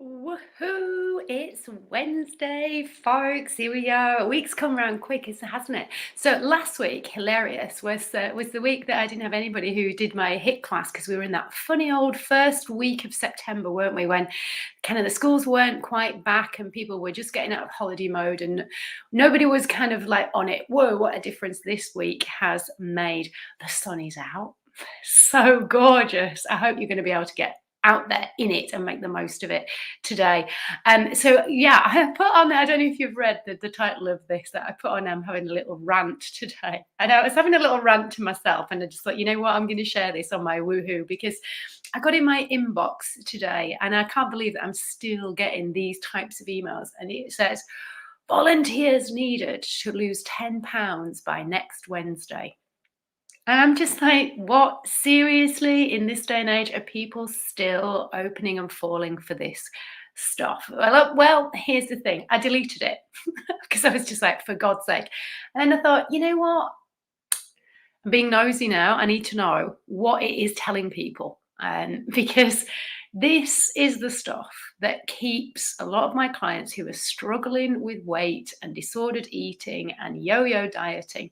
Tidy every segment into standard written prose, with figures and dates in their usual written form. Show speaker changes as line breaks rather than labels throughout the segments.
Woohoo! It's Wednesday, folks. Here we are. A week's come around quick, hasn't it? So last week, hilarious, was the week that I didn't have anybody who did my HIT class because we were in that funny old first week of September, weren't we? When kind of the schools weren't quite back and people were just getting out of holiday mode and nobody was kind of like on it. Whoa, what a difference this week has made. The sun is out. So gorgeous. I hope you're going to be able to get out there in it and make the most of it today. So yeah, I have put on. I don't know if you've read the title of this that I put on. I'm having a little rant today, and I was having a little rant to myself, and I just thought, you know what, I'm going to share this on my Woohoo because I got in my inbox today, and I can't believe that I'm still getting these types of emails, and it says volunteers needed to lose £10 by next Wednesday. And I'm just like, what? Seriously, in this day and age, are people still opening and falling for this stuff? Well, here's the thing. I deleted it because I was just like, for God's sake. And then I thought, you know what? I'm being nosy now. I need to know what it is telling people. Because this is the stuff that keeps a lot of my clients who are struggling with weight and disordered eating and yo-yo dieting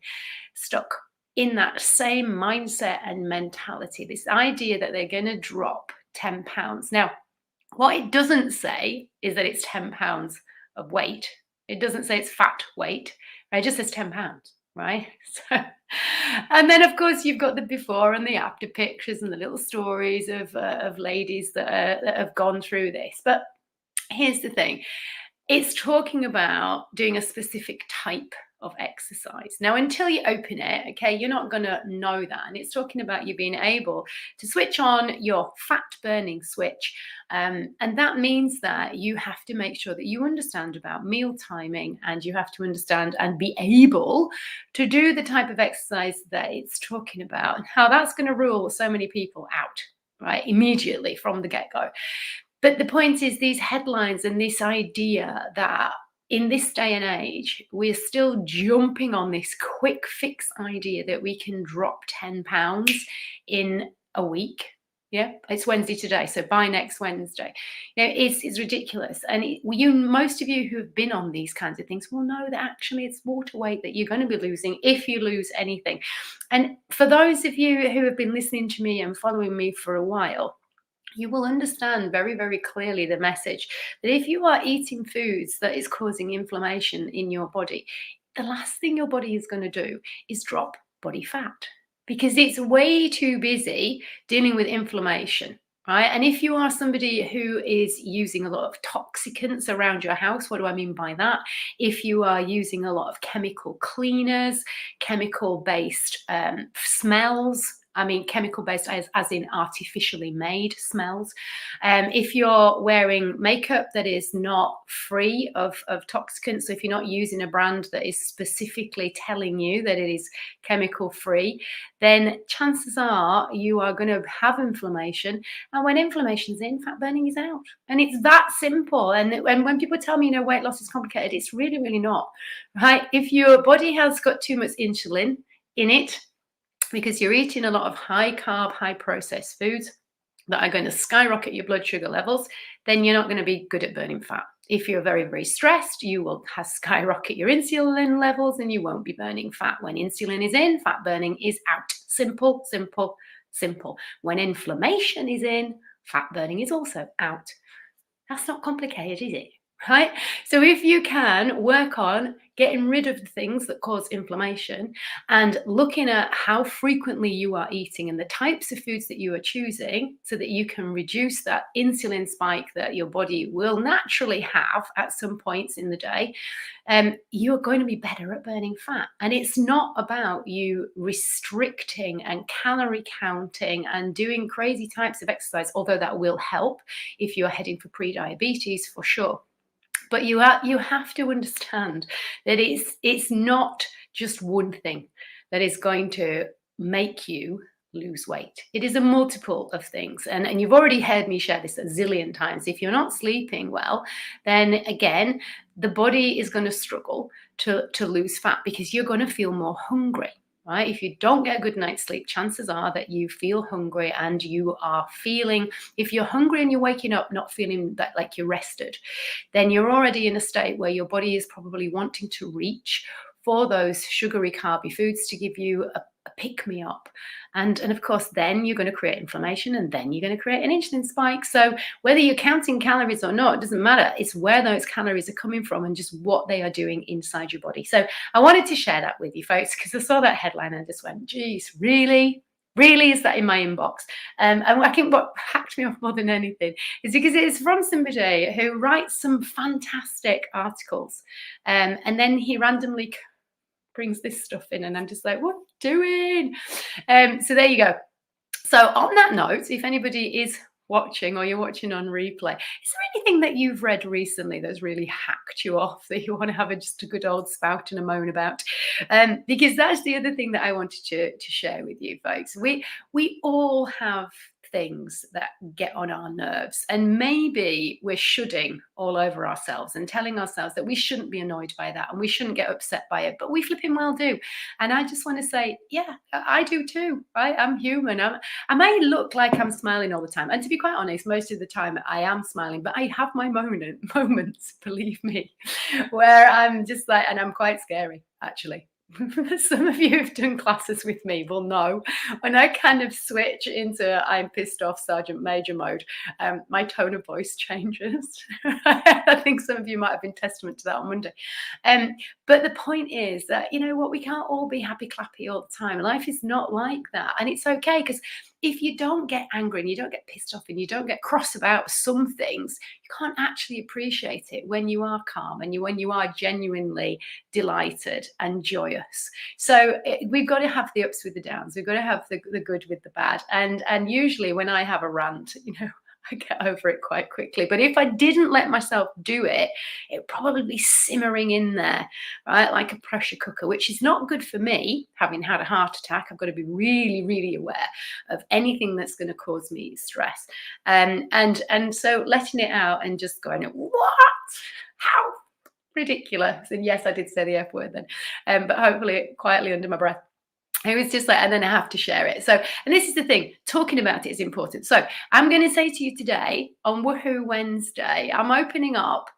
stuck in that same mindset and mentality, this idea that they're going to drop £10. Now, what it doesn't say is that it's £10 of weight. It doesn't say it's fat weight. Right? It just says £10, right? So, and then of course you've got the before and the after pictures and the little stories of ladies that have gone through this. But here's the thing. It's talking about doing a specific type of exercise. Now, until you open it, okay, you're not going to know that. And it's talking about you being able to switch on your fat burning switch. And that means that you have to make sure that you understand about meal timing, and you have to understand and be able to do the type of exercise that it's talking about, and how that's going to rule so many people out, right, immediately from the get-go. But the point is, these headlines and this idea that in this day and age, we're still jumping on this quick fix idea that we can drop £10 in a week. Yeah, it's Wednesday today, so by next Wednesday. You know, it's ridiculous. And most of you who have been on these kinds of things will know that actually it's water weight that you're going to be losing if you lose anything. And for those of you who have been listening to me and following me for a while, you will understand very, very clearly the message that if you are eating foods that is causing inflammation in your body, the last thing your body is going to do is drop body fat, because it's way too busy dealing with inflammation. Right. And if you are somebody who is using a lot of toxicants around your house, what do I mean by that? If you are using a lot of chemical cleaners, chemical based smells, I mean, chemical based as in artificially made smells. If you're wearing makeup that is not free of toxicants, so if you're not using a brand that is specifically telling you that it is chemical free, then chances are you are going to have inflammation. And when inflammation's in, fat burning is out. And it's that simple. And when people tell me, weight loss is complicated, it's really, really not. Right? If your body has got too much insulin in it, because you're eating a lot of high carb, high processed foods that are going to skyrocket your blood sugar levels, then you're not going to be good at burning fat. If you're very, very stressed, you will skyrocket your insulin levels and you won't be burning fat. When insulin is in, fat burning is out. Simple, simple, simple. When inflammation is in, fat burning is also out. That's not complicated, is it? Right? So if you can work on getting rid of the things that cause inflammation and looking at how frequently you are eating and the types of foods that you are choosing so that you can reduce that insulin spike that your body will naturally have at some points in the day, you're going to be better at burning fat. And it's not about you restricting and calorie counting and doing crazy types of exercise, although that will help if you're heading for pre-diabetes for sure. But you have to understand that it's not just one thing that is going to make you lose weight. It is a multiple of things. And you've already heard me share this a zillion times. If you're not sleeping well, then again, the body is going to struggle to lose fat because you're going to feel more hungry. right? If you don't get a good night's sleep, chances are that you feel hungry and you are feeling, if you're hungry and you're waking up not feeling that like you're rested, then you're already in a state where your body is probably wanting to reach for those sugary, carby foods to give you a pick me up. And of course, then you're going to create inflammation and then you're going to create an insulin spike. So whether you're counting calories or not, it doesn't matter. It's where those calories are coming from and just what they are doing inside your body. So I wanted to share that with you folks because I saw that headline and I just went, geez, really? Really, is that in my inbox? And I think what hacked me off more than anything is because it's from somebody who writes some fantastic articles, and then he randomly brings this stuff in, and I'm just like, what are you doing? So there you go. So on that note, if anybody is watching or you're watching on replay, is there anything that you've read recently that's really hacked you off that you want to have just a good old spout and a moan about? Because that's the other thing that I wanted to share with you folks. We all have things that get on our nerves, and maybe we're shoulding all over ourselves and telling ourselves that we shouldn't be annoyed by that and we shouldn't get upset by it, but we flipping well do. And I just want to say, yeah, I do too, right? I'm human. I may look like I'm smiling all the time, and to be quite honest, most of the time I am smiling, but I have my moments, believe me, where I'm just like, and I'm quite scary actually. Some of you who've done classes with me will know when I kind of switch into I'm pissed off Sergeant Major mode, my tone of voice changes. I think some of you might have been testament to that on Monday. But the point is that, you know what, we can't all be happy clappy all the time. Life is not like that. And it's okay, because if you don't get angry and you don't get pissed off and you don't get cross about some things, you can't actually appreciate it when you are calm and when you are genuinely delighted and joyous. So we've got to have the ups with the downs. We've got to have the good with the bad. And usually when I have a rant, you know, I get over it quite quickly. But if I didn't let myself do it, it would probably be simmering in there, right? Like a pressure cooker, which is not good for me. Having had a heart attack, I've got to be really, really aware of anything that's going to cause me stress. And so letting it out and just going, what? How ridiculous. And yes, I did say the F word then, but hopefully quietly under my breath. It was just like, and then I have to share it. So, and this is the thing, talking about it is important. So I'm going to say to you today on Woohoo Wednesday, I'm opening up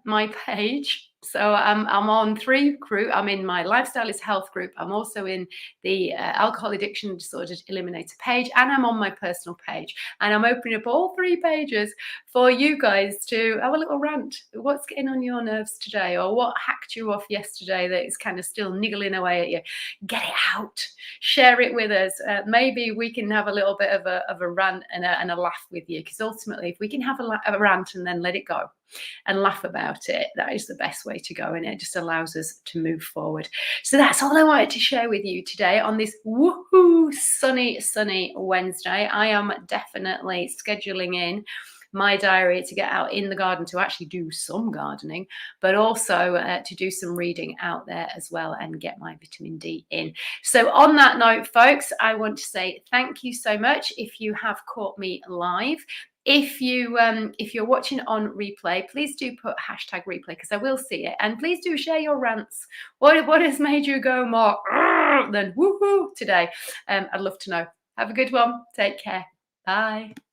my page. So I'm on 3 group. I'm in my Lifestyle is Health group. I'm also in the Alcohol Addiction Disorders Eliminator page, and I'm on my personal page. And I'm opening up all 3 pages for you guys to have a little rant. What's getting on your nerves today, or what hacked you off yesterday that is kind of still niggling away at you? Get it out. Share it with us. Maybe we can have a little bit of a rant and a laugh with you, because ultimately, if we can have a rant and then let it go and laugh about it, that is the best way to go, and it just allows us to move forward. So that's all I wanted to share with you today on this woohoo sunny Wednesday. I am definitely scheduling in my diary to get out in the garden to actually do some gardening, but also to do some reading out there as well and get my vitamin D in. So on that note, folks, I want to say thank you so much if you have caught me live. If you're watching on replay, please do put hashtag replay, because I will see it. And please do share your rants. What has made you go more than woohoo today? I'd love to know. Have a good one. Take care. Bye.